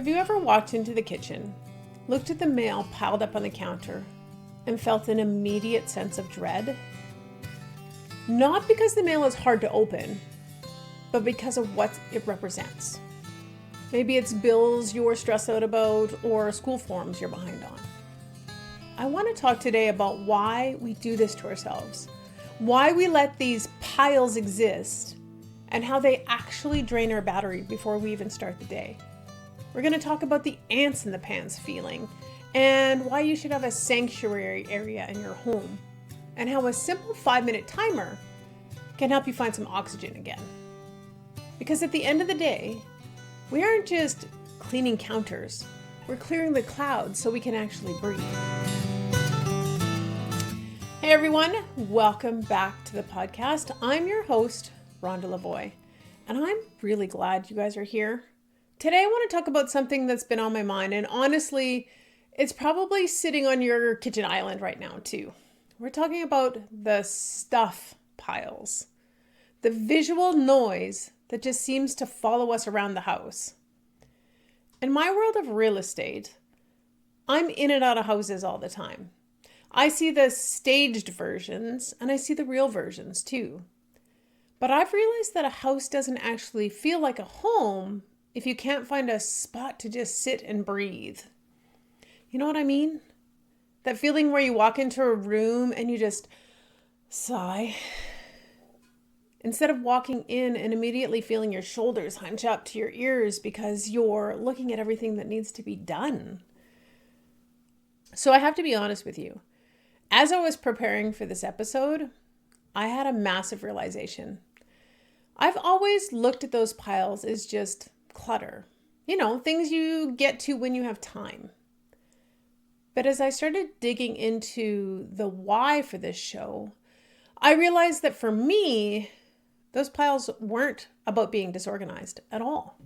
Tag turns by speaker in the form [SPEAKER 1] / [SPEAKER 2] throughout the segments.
[SPEAKER 1] Have you ever walked into the kitchen, looked at the mail piled up on the counter, and felt an immediate sense of dread? Not because the mail is hard to open, but because of what it represents. Maybe it's bills you're stressed out about or school forms you're behind on. I want to talk today about why we do this to ourselves, why we let these piles exist, and how they actually drain our battery before we even start the day. We're going to talk about the ants in the pants feeling, and why you should have a sanctuary area in your home, and how a simple 5-minute timer can help you find some oxygen again. Because at the end of the day, we aren't just cleaning counters, we're clearing the clouds so we can actually breathe. Hey everyone, welcome back to the podcast. I'm your host, Rhonda Lavoie, and I'm really glad you guys are here. Today I want to talk about something that's been on my mind, and honestly, it's probably sitting on your kitchen island right now too. We're talking about the stuff piles, the visual noise that just seems to follow us around the house. In my world of real estate, I'm in and out of houses all the time. I see the staged versions and I see the real versions too. But I've realized that a house doesn't actually feel like a home if you can't find a spot to just sit and breathe. You know what I mean? That feeling where you walk into a room and you just sigh. Instead of walking in and immediately feeling your shoulders hunch up to your ears because you're looking at everything that needs to be done. So I have to be honest with you. As I was preparing for this episode, I had a massive realization. I've always looked at those piles as just clutter. You know, things you get to when you have time. But as I started digging into the why for this show, I realized that for me, those piles weren't about being disorganized at all.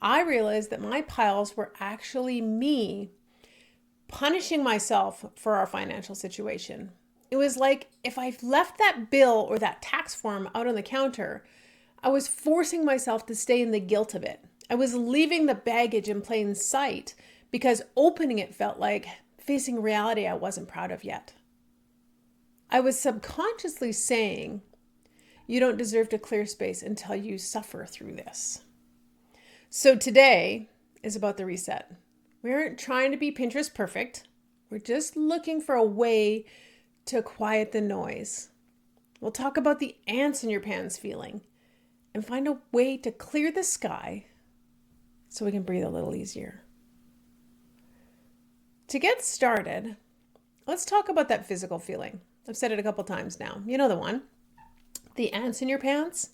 [SPEAKER 1] I realized that my piles were actually me punishing myself for our financial situation. It was like if I left that bill or that tax form out on the counter, I was forcing myself to stay in the guilt of it. I was leaving the baggage in plain sight because opening it felt like facing reality I wasn't proud of yet. I was subconsciously saying, you don't deserve to clear space until you suffer through this. So today is about the reset. We aren't trying to be Pinterest perfect. We're just looking for a way to quiet the noise. We'll talk about the ants in your pants feeling and find a way to clear the sky so we can breathe a little easier. To get started, let's talk about that physical feeling. I've said it a couple times now. You know the one. The ants in your pants.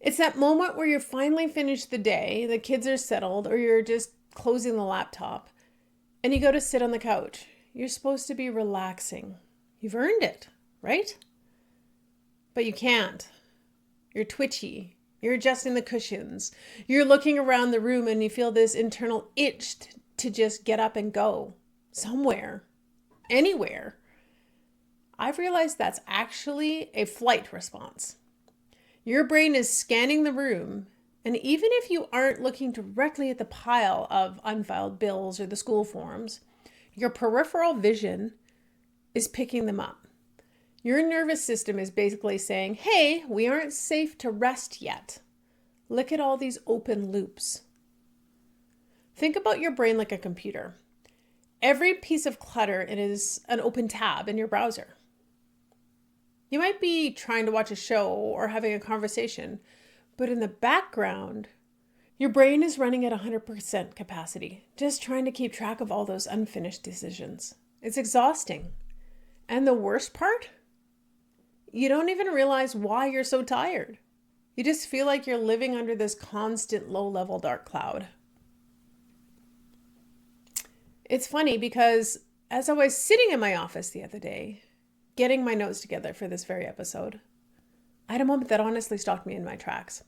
[SPEAKER 1] It's that moment where you're finally finished the day, the kids are settled, or you're just closing the laptop, and you go to sit on the couch. You're supposed to be relaxing. You've earned it, right? But you can't. You're twitchy. You're adjusting the cushions. You're looking around the room and you feel this internal itch to just get up and go somewhere, anywhere. I've realized that's actually a flight response. Your brain is scanning the room, and even if you aren't looking directly at the pile of unfiled bills or the school forms, your peripheral vision is picking them up. Your nervous system is basically saying, hey, we aren't safe to rest yet. Look at all these open loops. Think about your brain like a computer. Every piece of clutter is an open tab in your browser. You might be trying to watch a show or having a conversation, but in the background, your brain is running at 100% capacity, just trying to keep track of all those unfinished decisions. It's exhausting. And the worst part? You don't even realize why you're so tired. You just feel like you're living under this constant low-level dark cloud. It's funny because as I was sitting in my office the other day, getting my notes together for this very episode, I had a moment that honestly stopped me in my tracks.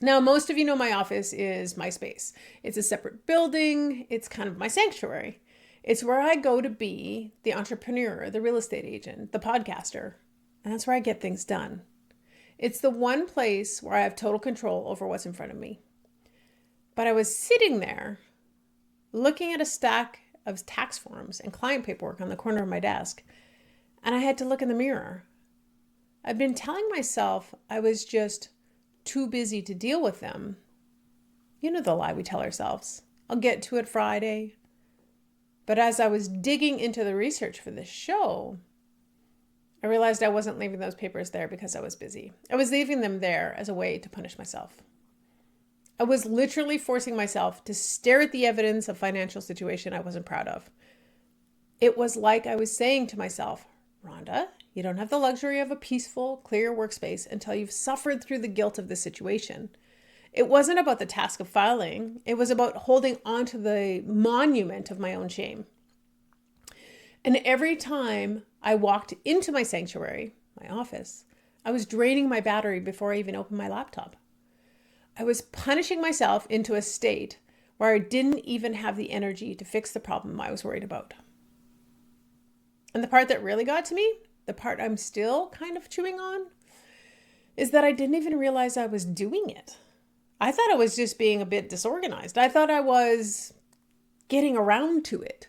[SPEAKER 1] Now, most of you know my office is my space. It's a separate building. It's kind of my sanctuary. It's where I go to be the entrepreneur, the real estate agent, the podcaster, and that's where I get things done. It's the one place where I have total control over what's in front of me. But I was sitting there looking at a stack of tax forms and client paperwork on the corner of my desk, and I had to look in the mirror. I've been telling myself I was just too busy to deal with them. You know the lie we tell ourselves. I'll get to it Friday. But as I was digging into the research for this show, I realized I wasn't leaving those papers there because I was busy. I was leaving them there as a way to punish myself. I was literally forcing myself to stare at the evidence of financial situation I wasn't proud of. It was like I was saying to myself, Rhonda, you don't have the luxury of a peaceful, clear workspace until you've suffered through the guilt of the situation. It wasn't about the task of filing. It was about holding on to the monument of my own shame. And every time I walked into my sanctuary, my office, I was draining my battery before I even opened my laptop. I was punishing myself into a state where I didn't even have the energy to fix the problem I was worried about. And the part that really got to me, the part I'm still kind of chewing on, is that I didn't even realize I was doing it. I thought I was just being a bit disorganized. I thought I was getting around to it.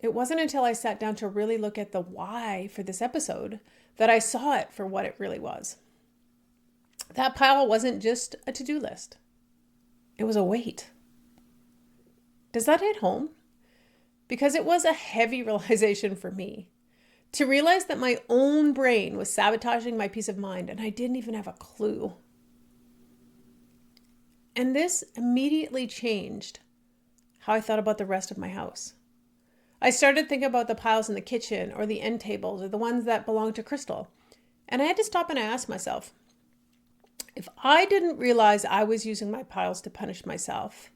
[SPEAKER 1] It wasn't until I sat down to really look at the why for this episode that I saw it for what it really was. That pile wasn't just a to-do list. It was a weight. Does that hit home? Because it was a heavy realization for me to realize that my own brain was sabotaging my peace of mind and I didn't even have a clue. And this immediately changed how I thought about the rest of my house. I started thinking about the piles in the kitchen or the end tables or the ones that belonged to Crystal. And I had to stop and I asked myself, if I didn't realize I was using my piles to punish myself,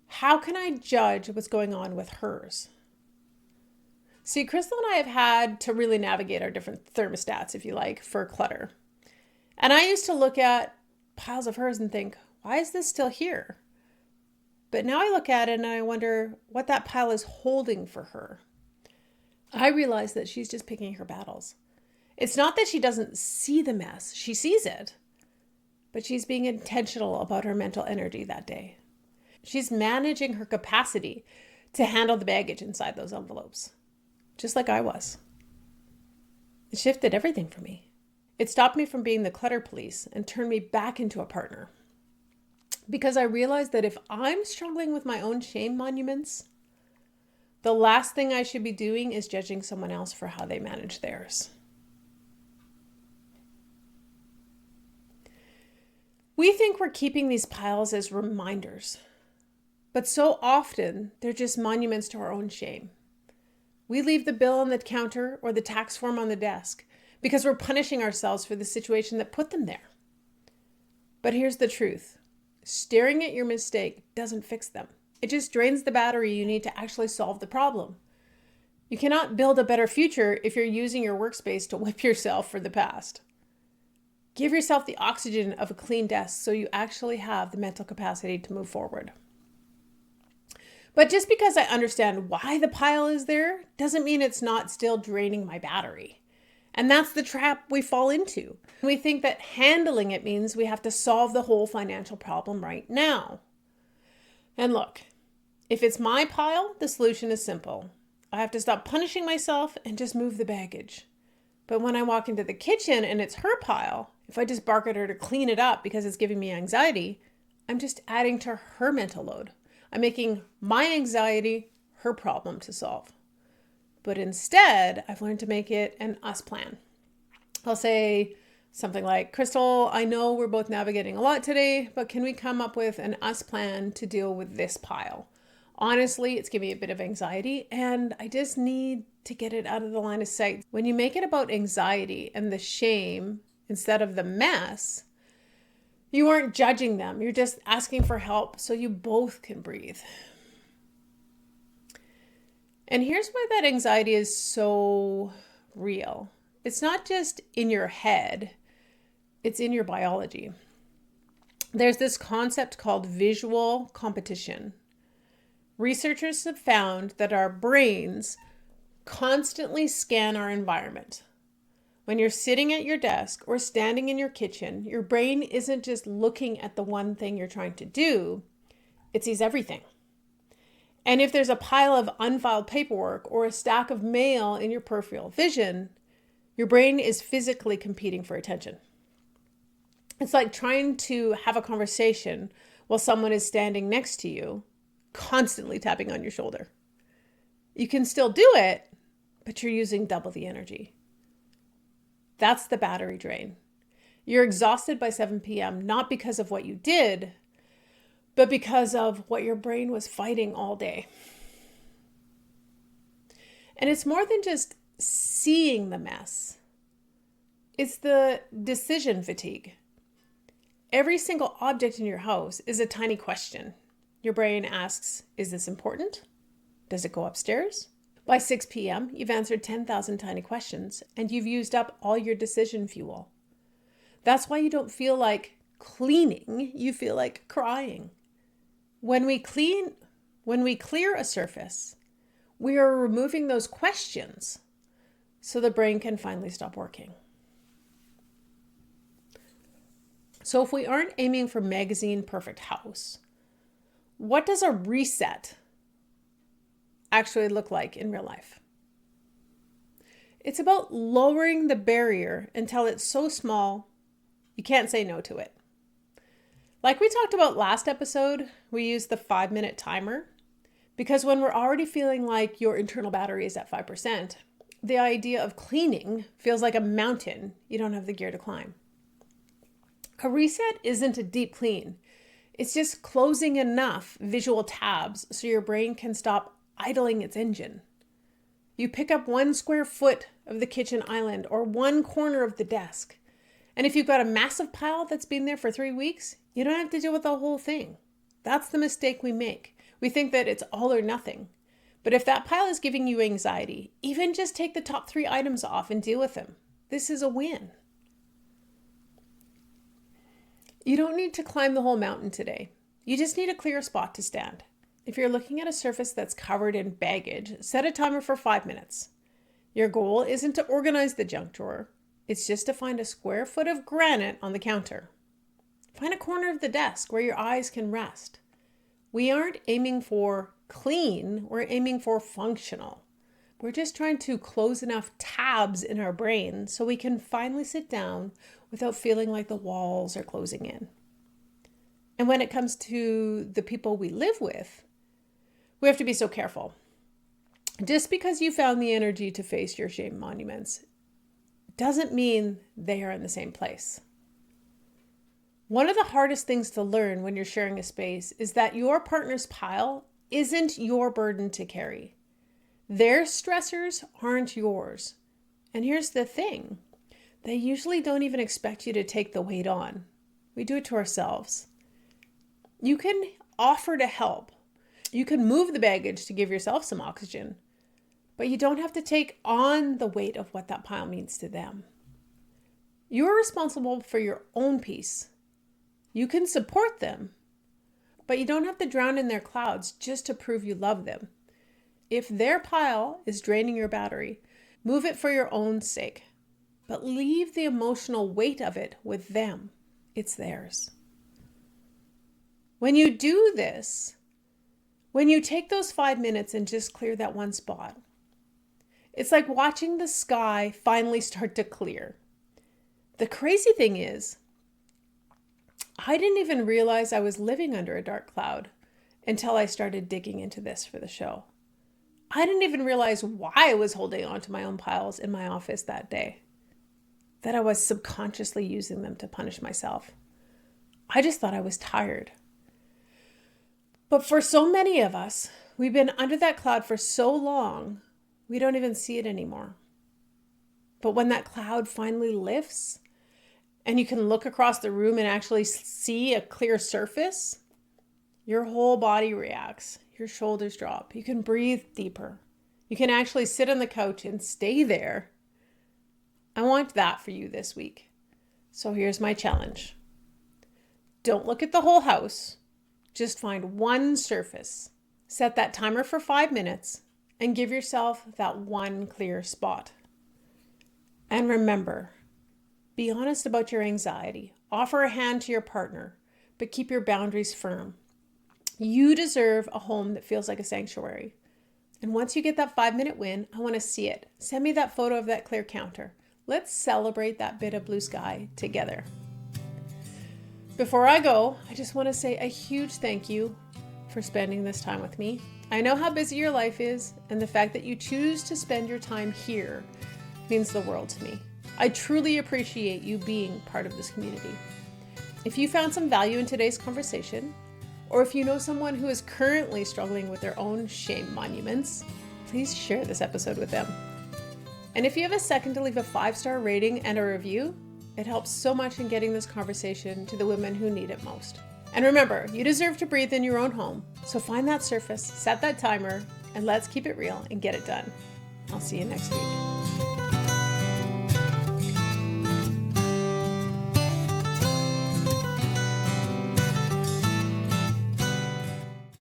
[SPEAKER 1] how can I judge what's going on with hers? See, Crystal and I have had to really navigate our different thermostats, if you like, for clutter. And I used to look at piles of hers and think, why is this still here? But now I look at it and I wonder what that pile is holding for her. I realize that she's just picking her battles. It's not that she doesn't see the mess. She sees it. But she's being intentional about her mental energy that day. She's managing her capacity to handle the baggage inside those envelopes, just like I was. It shifted everything for me. It stopped me from being the clutter police and turned me back into a partner. Because I realized that if I'm struggling with my own shame monuments, the last thing I should be doing is judging someone else for how they manage theirs. We think we're keeping these piles as reminders, but so often they're just monuments to our own shame. We leave the bill on the counter or the tax form on the desk because we're punishing ourselves for the situation that put them there. But here's the truth. Staring at your mistake doesn't fix them. It just drains the battery you need to actually solve the problem. You cannot build a better future if you're using your workspace to whip yourself for the past. Give yourself the oxygen of a clean desk so you actually have the mental capacity to move forward. But just because I understand why the pile is there doesn't mean it's not still draining my battery. And that's the trap we fall into. We think that handling it means we have to solve the whole financial problem right now. And look, if it's my pile, the solution is simple. I have to stop punishing myself and just move the baggage. But when I walk into the kitchen and it's her pile, if I just bark at her to clean it up because it's giving me anxiety, I'm just adding to her mental load. I'm making my anxiety her problem to solve. But instead, I've learned to make it an us plan. I'll say something like, Crystal, I know we're both navigating a lot today, but can we come up with an us plan to deal with this pile? Honestly, it's giving me a bit of anxiety and I just need to get it out of the line of sight. When you make it about anxiety and the shame instead of the mess, you aren't judging them. You're just asking for help so you both can breathe. And here's why that anxiety is so real. It's not just in your head, it's in your biology. There's this concept called visual competition. Researchers have found that our brains constantly scan our environment. When you're sitting at your desk or standing in your kitchen, your brain isn't just looking at the one thing you're trying to do, it sees everything. And if there's a pile of unfiled paperwork or a stack of mail in your peripheral vision, your brain is physically competing for attention. It's like trying to have a conversation while someone is standing next to you, constantly tapping on your shoulder. You can still do it, but you're using double the energy. That's the battery drain. You're exhausted by 7 p.m., not because of what you did, but because of what your brain was fighting all day. And it's more than just seeing the mess. It's the decision fatigue. Every single object in your house is a tiny question. Your brain asks, is this important? Does it go upstairs? By 6 p.m., you've answered 10,000 tiny questions and you've used up all your decision fuel. That's why you don't feel like cleaning, you feel like crying. When we clear a surface, we are removing those questions so the brain can finally stop working. So if we aren't aiming for magazine perfect house, what does a reset actually look like in real life? It's about lowering the barrier until it's so small you can't say no to it. Like we talked about last episode, we use the 5-minute timer because when we're already feeling like your internal battery is at 5%, the idea of cleaning feels like a mountain you don't have the gear to climb. A reset isn't a deep clean. It's just closing enough visual tabs so your brain can stop idling its engine. You pick up 1 square foot of the kitchen island or 1 corner of the desk. And if you've got a massive pile that's been there for 3 weeks, you don't have to deal with the whole thing. That's the mistake we make. We think that it's all or nothing. But if that pile is giving you anxiety, even just take the top 3 items off and deal with them. This is a win. You don't need to climb the whole mountain today. You just need a clear spot to stand. If you're looking at a surface that's covered in baggage, set a timer for 5 minutes. Your goal isn't to organize the junk drawer. It's just to find a square foot of granite on the counter. Find a corner of the desk where your eyes can rest. We aren't aiming for clean, we're aiming for functional. We're just trying to close enough tabs in our brain so we can finally sit down without feeling like the walls are closing in. And when it comes to the people we live with, we have to be so careful. Just because you found the energy to face your shame monuments doesn't mean they are in the same place. One of the hardest things to learn when you're sharing a space is that your partner's pile isn't your burden to carry. Their stressors aren't yours. And here's the thing. They usually don't even expect you to take the weight on. We do it to ourselves. You can offer to help. You can move the baggage to give yourself some oxygen. But you don't have to take on the weight of what that pile means to them. You're responsible for your own peace. You can support them, but you don't have to drown in their clouds just to prove you love them. If their pile is draining your battery, move it for your own sake, but leave the emotional weight of it with them. It's theirs. When you do this, when you take those 5 minutes and just clear that one spot, it's like watching the sky finally start to clear. The crazy thing is, I didn't even realize I was living under a dark cloud until I started digging into this for the show. I didn't even realize why I was holding on to my own piles in my office that day, that I was subconsciously using them to punish myself. I just thought I was tired. But for so many of us, we've been under that cloud for so long, we don't even see it anymore. But when that cloud finally lifts, and you can look across the room and actually see a clear surface, your whole body reacts. Your shoulders drop. You can breathe deeper. You can actually sit on the couch and stay there. I want that for you this week. So here's my challenge. Don't look at the whole house. Just find one surface. Set that timer for 5 minutes and give yourself that one clear spot. And remember, be honest about your anxiety. Offer a hand to your partner, but keep your boundaries firm. You deserve a home that feels like a sanctuary. And once you get that 5-minute win, I want to see it. Send me that photo of that clear counter. Let's celebrate that bit of blue sky together. Before I go, I just want to say a huge thank you for spending this time with me. I know how busy your life is, and the fact that you choose to spend your time here means the world to me. I truly appreciate you being part of this community. If you found some value in today's conversation, or if you know someone who is currently struggling with their own shame monuments, please share this episode with them. And if you have a second to leave a 5-star rating and a review, it helps so much in getting this conversation to the women who need it most. And remember, you deserve to breathe in your own home. So find that surface, set that timer, and let's keep it real and get it done. I'll see you next week.